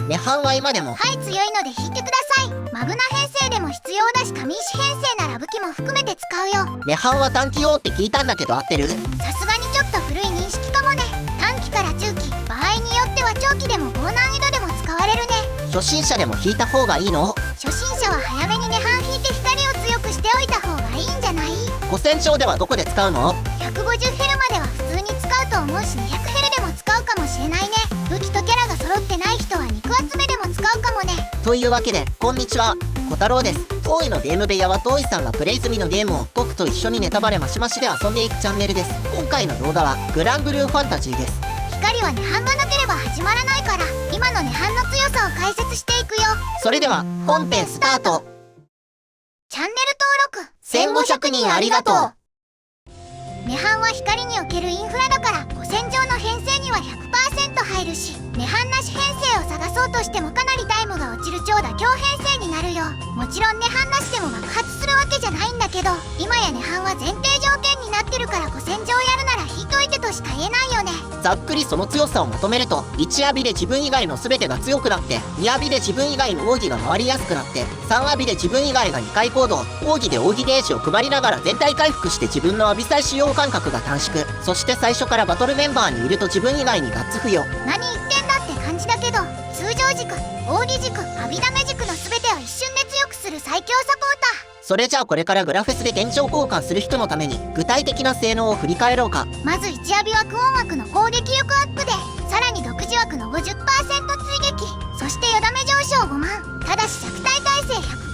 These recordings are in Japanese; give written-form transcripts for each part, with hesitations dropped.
涅槃は今でも。はい、強いので引いてください。マグナ編成でも必要だし、上石編成なら武器も含めて使うよ。涅槃は短期用って聞いたんだけど合ってる？さすがにちょっと古い認識かもね。短期から中期、場合によっては長期でも高難易度でも使われるね。初心者でも引いた方がいいの？初心者は早めに涅槃引いて光を強くしておいた方がいいんじゃない？古戦場ではどこで使うの？ 150ヘルまでは普通に使うと思うし、200ヘルでも使うかもしれないね。武器とキャラが揃ってない人は肉集めでも使うかもね。というわけで、こんにちは、小太郎です。当イのゲーム部屋は当イさんがプレイ済みのゲームを僕と一緒にネタバレマシマシで遊んでいくチャンネルです。今回の動画はグランブルーファンタジーです。光は涅槃がなければ始まらないから、今の涅槃の強さを解説していくよ。それでは本編スタート。チャンネル登録1500人ありがとう。涅槃は光におけるインフラだから、古戦場の編成には 100% 入るし、涅槃なし編成を探そうとしてもかなりタイムが落ちる超妥協編成になるよ。もちろん涅槃なしでも爆発するわけじゃないんだけど、今や涅槃は前提条件になってるから、古戦場やるなら引いといてとしか言えないよね。ざっくりその強さをまとめると、1アビで自分以外の全てが強くなって、2アビで自分以外の奥義が回りやすくなって、3アビで自分以外が2回行動、奥義で奥義ゲージを配りながら全体回復して自分のアビサイ使用間隔が短縮。そして最初からバトルメンバーにいると自分以外にガッツ付与。何言ってんだって感じだけど、通常軸、奥義軸、アビダメ軸の全てを一瞬で強くする最強サポーター。それじゃあこれからグラフェスで現状交換する人のために具体的な性能を振り返ろうか。まず1アビ枠音枠の攻撃力アップで、さらに独自枠の 50% 追撃、そしてよだめ上昇5万。ただし弱体耐性 100%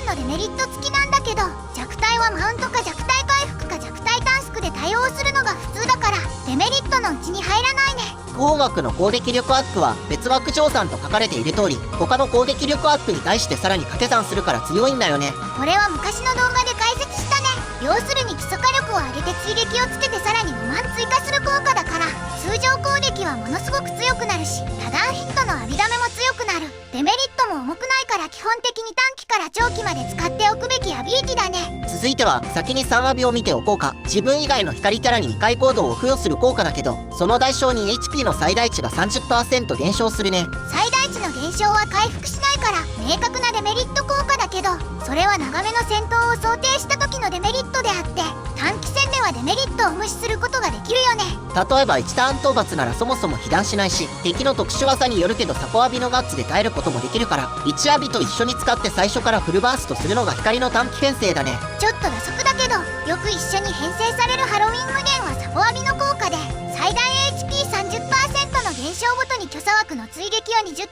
ダウンのデメリット付きなんだけど、弱体はマウントか弱体回復か弱体短縮で対応するのが普通だから、デメリットのうちに入らないね。音枠の攻撃力アップは別枠乗算と書かれている通り、他の攻撃力アップに対してさらに掛け算するから強いんだよね。これは昔の動画で解説したね。要するに基礎火力を上げて追撃をつけてさらに5万追加する効果だから、通常攻撃はものすごく強くなるし、多段ヒットの浴びだめも強くなる。デメリットも重くないから、基本的に短期から長期まで使っておくべきアビリティだね。続いては先に3アビを見ておこうか。自分以外の光キャラに2回行動を付与する効果だけど、その代償に HP の最大値が 30% 減少するね。最大値の減少は回復しないから明確なデメリット効果だけど、それは長めの戦闘を想定した時のデメリットであって、短期戦ではデメリットを無視することができるよね。例えば1ターン討伐ならそもそも被弾しないし、敵の特殊技によるけどサポアビのガッツで耐えることもできるから、1アビと一緒に使って最初からフルバーストするのが光の短期編成だね。ちょっと打足だけど、よく一緒に編成されるハロウィン無限はサポアビの効果で、最大 HP30% の減少ごとに巨左枠の追撃を 20% ず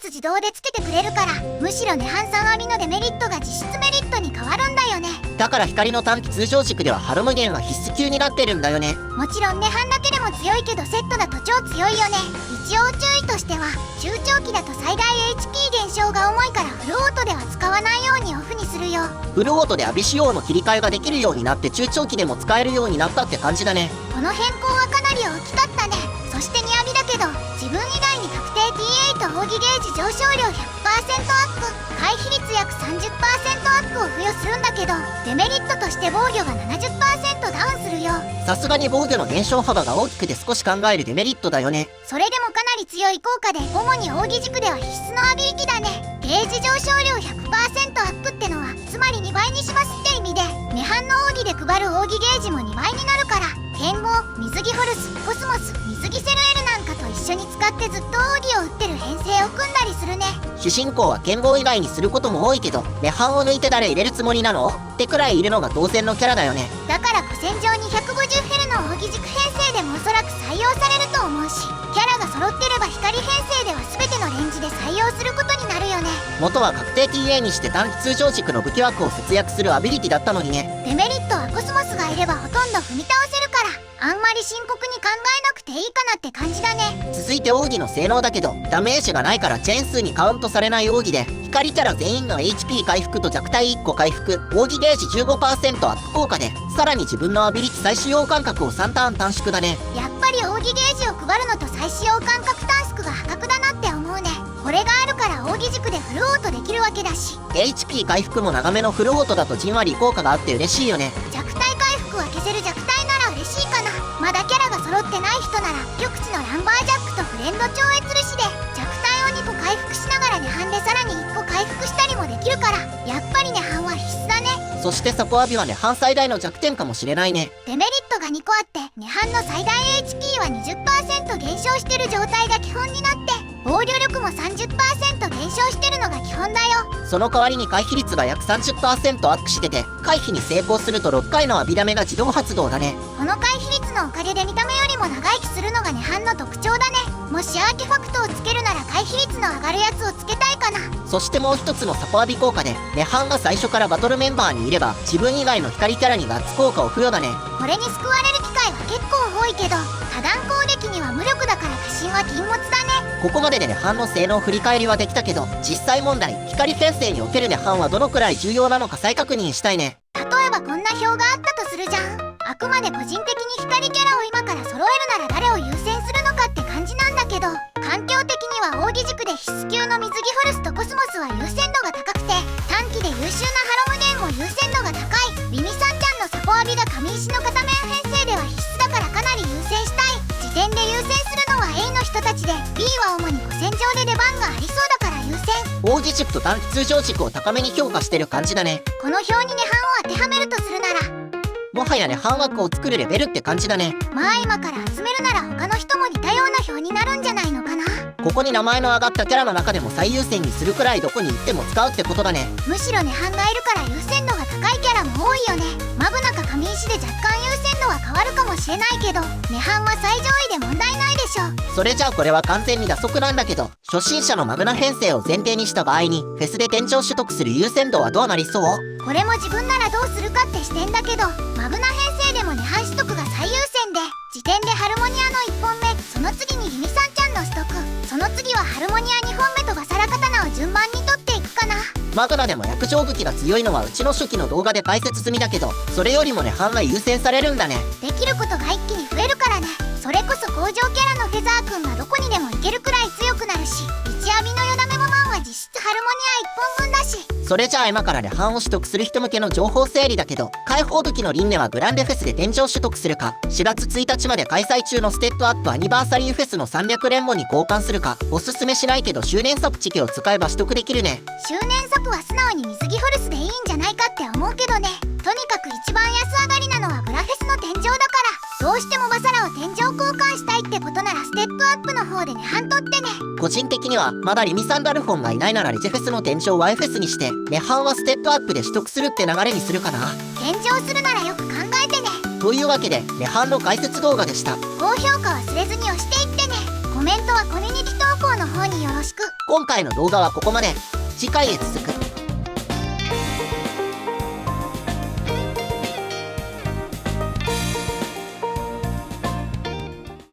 つ自動でつけてくれるから、むしろ涅槃3アビのデメリットが実質メリットに変わるんだよね。だから光の短期通常軸ではハロ無限は必須級になってるんだよね。もちろん涅槃だけでも強いけど、セットだと超強いよね。一応注意としては、中長期だと最大 HP 減少が重いからフルオートでは使わないようにオフにするよ。フルオートでアビ仕様の切り替えができるようになって、中長期でも使えるようになったって感じだね。この変更はかなり大きかったね。そして2アビだけど、自分以外に確定 T8 奥義ゲージ上昇量 100% アップ、回避率約 30% アップを付与するんだけど、デメリットとして防御が 70% ダウンするよ。さすがに防御の減少幅が大きくて少し考えるデメリットだよね。それでもかなり強い効果で、主に奥義軸では必須のアビリティだね。ゲージ上昇量 100% アップってのは、つまり2倍にしますって意味で、涅槃の奥義で配る奥義ゲージも2倍になるから、剣豪、水着ホルス、コスモス、水着セルエルなんかと一緒に使ってずっと奥義を打ってる編成を組んだりするね。主人公は剣豪以外にすることも多いけど、涅槃を抜いて誰入れるつもりなのってくらいいるのが当然のキャラだよね。だから古戦場に150ヘルの奥義軸編成でもおそらく採用されると思うし、キャラが揃ってれば光編成では全てのレンジで採用することになるよね。元は確定 TA にして短期通常軸の武器枠を節約するアビリティだったのにね。デメリットはコスモスがいればほとんど踏み倒せるから、あんまり深刻に考えなくていいかなって感じだね。続いて奥義の性能だけど、ダメージがないからチェーン数にカウントされない奥義で、光キャラ全員の HP 回復と弱体1個回復、奥義ゲージ 15% アップ効果で、さらに自分のアビリティ再使用間隔を3ターン短縮だね。やっぱり奥義ゲージを配るのと再使用間隔短縮が破格だなって思うね。これがあるから奥義軸でフルオートできるわけだし、 HP 回復も長めのフルオートだとじんわり効果があって嬉しいよね。弱体回復は消せる弱体なら嬉しいかな。まだキャラが揃ってない人なら、極地のランバージャックとフレンド超越ルシで弱体を2そしてサポアビは涅槃最大の弱点かもしれないね。デメリットが2個あって、涅槃の最大 HP は 20% 減少してる状態が基本になって、防御力も 30% 減少してるのが基本だよ。その代わりに回避率が約 30% アップしてて、回避に成功すると6回の浴びだめが自動発動だね。この回避率のおかげで見た目よりも長生きするのが涅槃の特徴だね。もしアーティファクトをつけるなら回避率の上がるやつをつけたいかな。そしてもう一つのサポアビ効果で、涅槃が最初からバトルメンバーにいれば自分以外の光キャラにガッツ効果を付与だね。これに救われる機会は結構多いけど、多段攻撃には無力だから過信は禁物だね。ここまでで涅槃の性能振り返りはできたけど、実際問題、光編成における涅槃はどのくらい重要なのか再確認したいね。例えばこんな表があったとするじゃん。あくまで個人的に光キャラを今から揃えるなら誰を優先するのかって感じなんだけど、環境的には扇軸で必須級の水着フォルスとコスモスは優先度が高くて、短期で優秀なハロムゲンも優先度が高い。ビミサンちゃんのサポアビが紙石の片面編成では必須だからかなり優先したい。時点で優先するのは A の人たちで、 B は主に古戦場で出番がありそうだから優先。扇軸と短期通常軸を高めに評価してる感じだね。この表に涅槃を当てはめるとするなら、もはや涅槃枠を作るレベルって感じだね。まあ今から集めるなら他の人も似たような表になるんじゃないのかな。ここに名前の上がったキャラの中でも最優先にするくらいどこに行っても使うってことだね。むしろ涅槃がいるから優先度が高いキャラも多いよね。マグナか紙石で若干優先度は変わるかもしれないけど、涅槃は最上位で問題ないでしょ。それじゃあこれは完全に打足なんだけど、初心者のマグナ編成を前提にした場合にフェスで店長取得する優先度はどうなりそう？これも自分ならどうするかって視点だけど、マグナ編成でも涅槃取得が最優先で、時点でハルモニアの1本目、その次にユミサンちゃんの取得、その次はハルモニア2本目とバサラ刀を順番に取っていくかな。マグナでも薬状武器が強いのはうちの初期の動画で解説済みだけど、それよりも涅槃が優先されるんだね。できることが一気に増えるからね。それこそ工場キャラのフェザーくんがどこにでも行けるくらい強くなるし、一網のよだめもマンは実質ハルモニア1本分だし。それじゃあ今から涅槃を取得する人向けの情報整理だけど、開放武器の輪廻はグランデフェスで天井取得するか、4月1日まで開催中のステップアップアニバーサリーフェスの300連モに交換するか、おすすめしないけど周年作チケを使えば取得できるね。周年作は素直に水着フォルスでいいんじゃないかって思うけどね。とにかく一番安上がりなのはグラフェスの天井だから、どうしてもバサラを天井交換したいってことならステップアップの方で涅槃取ってね。個人的にはまだリミサンダルフォンがいないならレジェフェスの天井を Y フェスにして、涅槃はステップアップで取得するって流れにするかな。天井するならよく考えてね。というわけで涅槃の解説動画でした。高評価忘れずに押していってね。コメントはコミュニティ投稿の方によろしく。今回の動画はここまで。次回へ続く。